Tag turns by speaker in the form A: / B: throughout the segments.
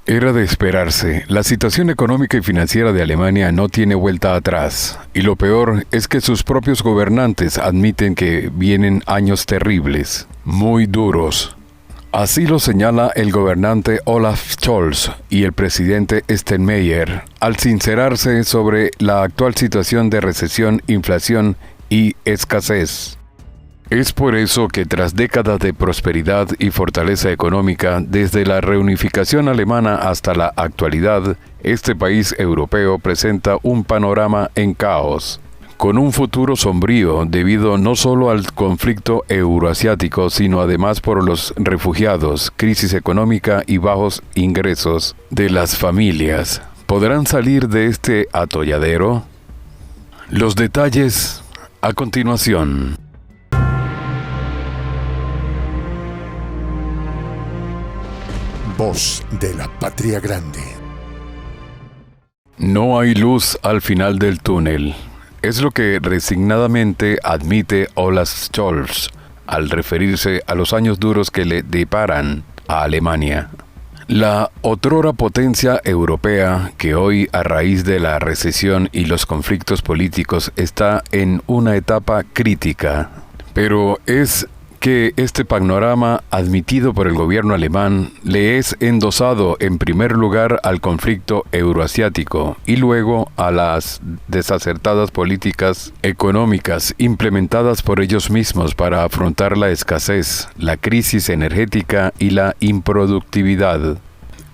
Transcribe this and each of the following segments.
A: Era de esperarse. La situación económica y financiera de Alemania no tiene vuelta atrás. Y lo peor es que sus propios gobernantes admiten que vienen años terribles, muy duros. Así lo señala el gobernante Olaf Scholz y el presidente Steinmeier al sincerarse sobre la actual situación de recesión, inflación y escasez. Es por eso que tras décadas de prosperidad y fortaleza económica, desde la reunificación alemana hasta la actualidad, este país europeo presenta un panorama en caos, con un futuro sombrío debido no solo al conflicto euroasiático, sino además por los refugiados, crisis económica y bajos ingresos de las familias. ¿Podrán salir de este atolladero? Los detalles a continuación.
B: Voz de la Patria Grande.
A: No hay luz al final del túnel. Es lo que resignadamente admite Olaf Scholz al referirse a los años duros que le deparan a Alemania. La otrora potencia europea, que hoy a raíz de la recesión y los conflictos políticos está en una etapa crítica, pero es que este panorama admitido por el gobierno alemán le es endosado en primer lugar al conflicto euroasiático y luego a las desacertadas políticas económicas implementadas por ellos mismos para afrontar la escasez, la crisis energética y la improductividad.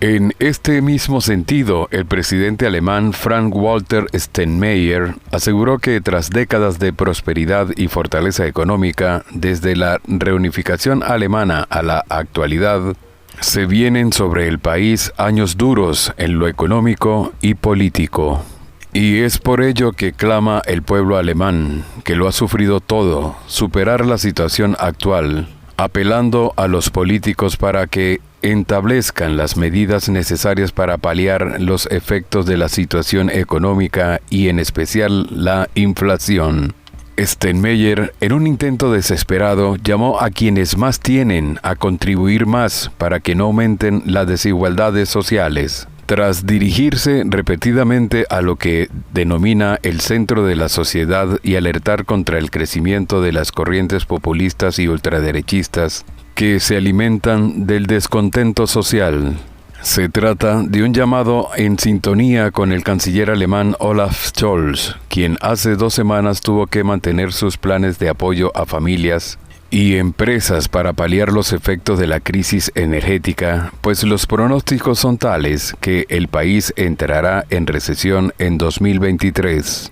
A: En este mismo sentido, el presidente alemán Frank-Walter Steinmeier aseguró que tras décadas de prosperidad y fortaleza económica, desde la reunificación alemana a la actualidad, se vienen sobre el país años duros en lo económico y político. Y es por ello que clama el pueblo alemán, que lo ha sufrido todo, superar la situación actual, apelando a los políticos para que establezcan las medidas necesarias para paliar los efectos de la situación económica y en especial la inflación. Steinmeier, en un intento desesperado, llamó a quienes más tienen a contribuir más para que no aumenten las desigualdades sociales. Tras dirigirse repetidamente a lo que denomina el centro de la sociedad y alertar contra el crecimiento de las corrientes populistas y ultraderechistas que se alimentan del descontento social. Se trata de un llamado en sintonía con el canciller alemán Olaf Scholz, quien hace 2 semanas tuvo que mantener sus planes de apoyo a familias y empresas para paliar los efectos de la crisis energética, pues los pronósticos son tales que el país entrará en recesión en 2023.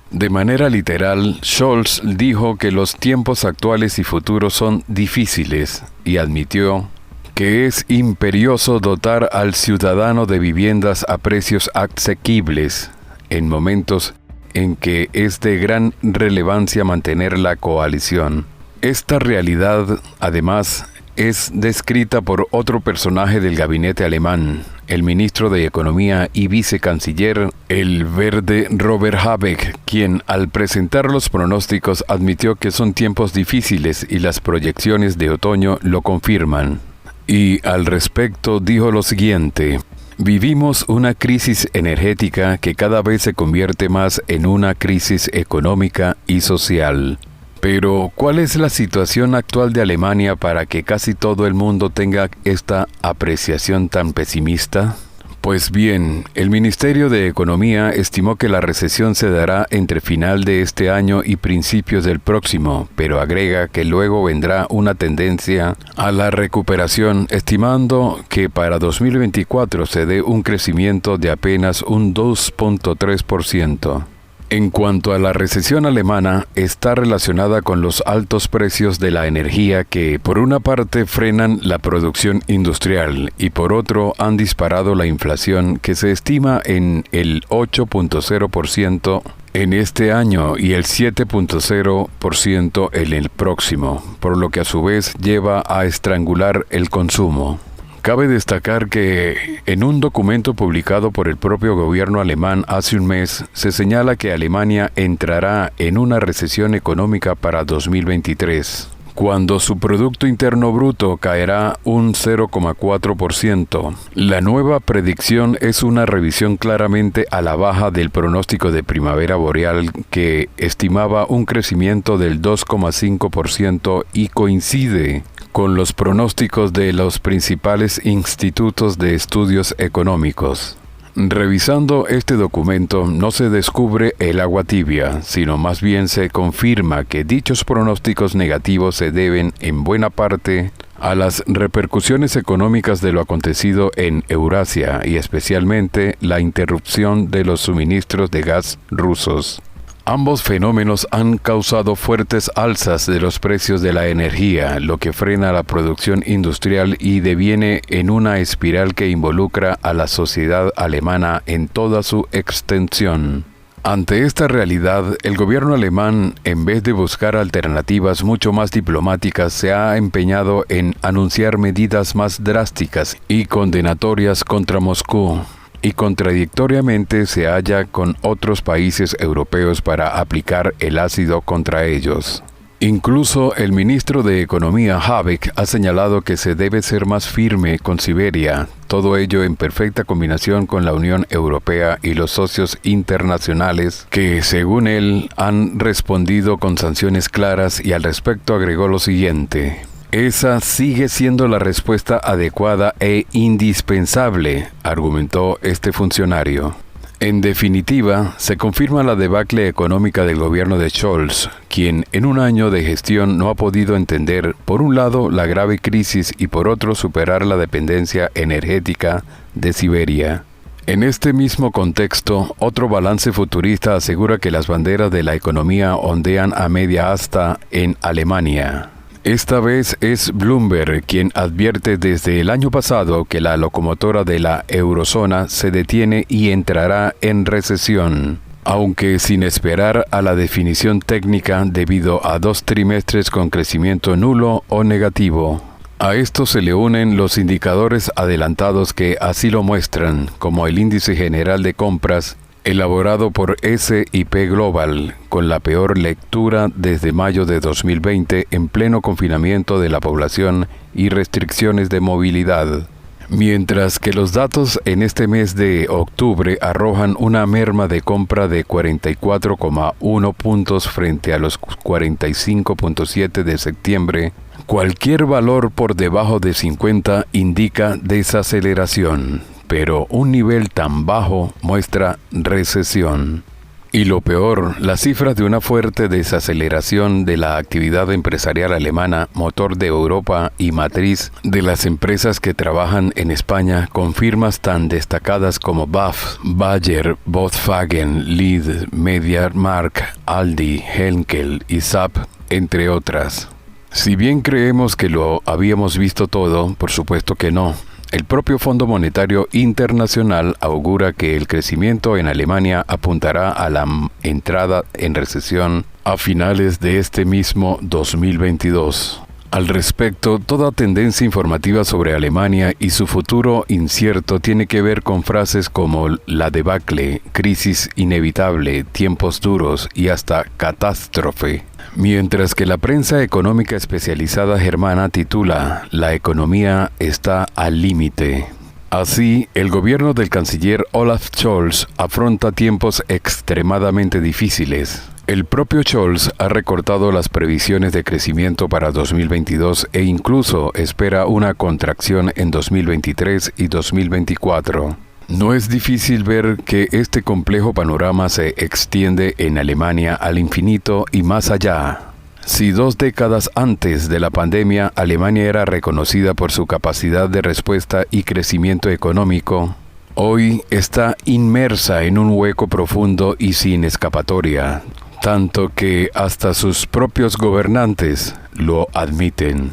A: De manera literal, Scholz dijo que los tiempos actuales y futuros son difíciles y admitió que es imperioso dotar al ciudadano de viviendas a precios asequibles en momentos en que es de gran relevancia mantener la coalición. Esta realidad, además, es descrita por otro personaje del gabinete alemán, el ministro de Economía y vicecanciller, el verde Robert Habeck, quien al presentar los pronósticos admitió que son tiempos difíciles y las proyecciones de otoño lo confirman. Y al respecto dijo lo siguiente: vivimos una crisis energética que cada vez se convierte más en una crisis económica y social. Pero, ¿cuál es la situación actual de Alemania para que casi todo el mundo tenga esta apreciación tan pesimista? Pues bien, el Ministerio de Economía estimó que la recesión se dará entre final de este año y principios del próximo, pero agrega que luego vendrá una tendencia a la recuperación, estimando que para 2024 se dé un crecimiento de apenas un 2.3%. En cuanto a la recesión alemana, está relacionada con los altos precios de la energía que, por una parte, frenan la producción industrial y por otro, han disparado la inflación que se estima en el 8.0% en este año y el 7.0% en el próximo, por lo que a su vez lleva a estrangular el consumo. Cabe destacar que en un documento publicado por el propio gobierno alemán hace un mes, se señala que Alemania entrará en una recesión económica para 2023, cuando su Producto Interno Bruto caerá un 0,4%. La nueva predicción es una revisión claramente a la baja del pronóstico de primavera boreal, que estimaba un crecimiento del 2,5% y coincide con los pronósticos de los principales institutos de estudios económicos. Revisando este documento no se descubre el agua tibia, sino más bien se confirma que dichos pronósticos negativos se deben en buena parte a las repercusiones económicas de lo acontecido en Eurasia y especialmente la interrupción de los suministros de gas rusos. Ambos fenómenos han causado fuertes alzas de los precios de la energía, lo que frena la producción industrial y deviene en una espiral que involucra a la sociedad alemana en toda su extensión. Ante esta realidad, el gobierno alemán, en vez de buscar alternativas mucho más diplomáticas, se ha empeñado en anunciar medidas más drásticas y condenatorias contra Moscú, y contradictoriamente se halla con otros países europeos para aplicar el ácido contra ellos. Incluso el ministro de Economía Habeck ha señalado que se debe ser más firme con Siberia, todo ello en perfecta combinación con la Unión Europea y los socios internacionales que, según él, han respondido con sanciones claras, y al respecto agregó lo siguiente: esa sigue siendo la respuesta adecuada e indispensable, argumentó este funcionario. En definitiva, se confirma la debacle económica del gobierno de Scholz, quien en un año de gestión no ha podido entender, por un lado, la grave crisis y por otro, superar la dependencia energética de Siberia. En este mismo contexto, otro balance futurista asegura que las banderas de la economía ondean a media asta en Alemania. Esta vez es Bloomberg quien advierte desde el año pasado que la locomotora de la eurozona se detiene y entrará en recesión, aunque sin esperar a la definición técnica debido a 2 trimestres con crecimiento nulo o negativo. A esto se le unen los indicadores adelantados que así lo muestran, como el índice general de compras elaborado por SIP Global, con la peor lectura desde mayo de 2020 en pleno confinamiento de la población y restricciones de movilidad. Mientras que los datos en este mes de octubre arrojan una merma de compra de 44,1 puntos frente a los 45,7 de septiembre, cualquier valor por debajo de 50 indica desaceleración, pero un nivel tan bajo muestra recesión. Y lo peor, las cifras de una fuerte desaceleración de la actividad empresarial alemana, motor de Europa y matriz de las empresas que trabajan en España, con firmas tan destacadas como BAF, Bayer, Volkswagen, Lidl, MediaMarkt, Aldi, Henkel y SAP, entre otras. Si bien creemos que lo habíamos visto todo, por supuesto que no. El propio Fondo Monetario Internacional augura que el crecimiento en Alemania apuntará a la entrada en recesión a finales de este mismo 2022. Al respecto, toda tendencia informativa sobre Alemania y su futuro incierto tiene que ver con frases como la debacle, crisis inevitable, tiempos duros y hasta catástrofe. Mientras que la prensa económica especializada germana titula «La economía está al límite». Así, el gobierno del canciller Olaf Scholz afronta tiempos extremadamente difíciles. El propio Scholz ha recortado las previsiones de crecimiento para 2022 e incluso espera una contracción en 2023 y 2024. No es difícil ver que este complejo panorama se extiende en Alemania al infinito y más allá. Si 2 décadas antes de la pandemia Alemania era reconocida por su capacidad de respuesta y crecimiento económico, hoy está inmersa en un hueco profundo y sin escapatoria, tanto que hasta sus propios gobernantes lo admiten.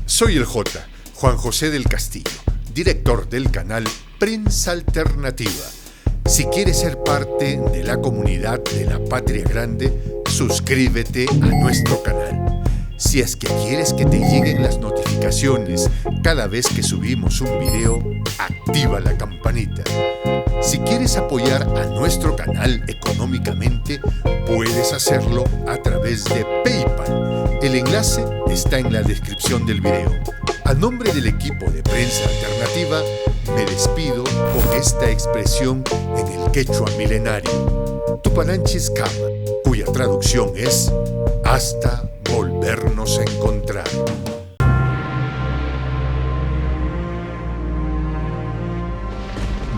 B: Soy el Juan José del Castillo, director del canal Prensa Alternativa. Si quieres ser parte de la comunidad de la Patria Grande, suscríbete a nuestro canal. Si es que quieres que te lleguen las notificaciones cada vez que subimos un video, activa la campanita. Si quieres apoyar a nuestro canal económicamente, puedes hacerlo a través de PayPal. El enlace está en la descripción del video. A nombre del equipo de Prensa Alternativa, me despido con esta expresión en el quechua milenario, Tupananchis Kama, cuya traducción es hasta volvernos a encontrar.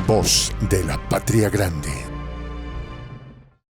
B: Voz de la Patria Grande.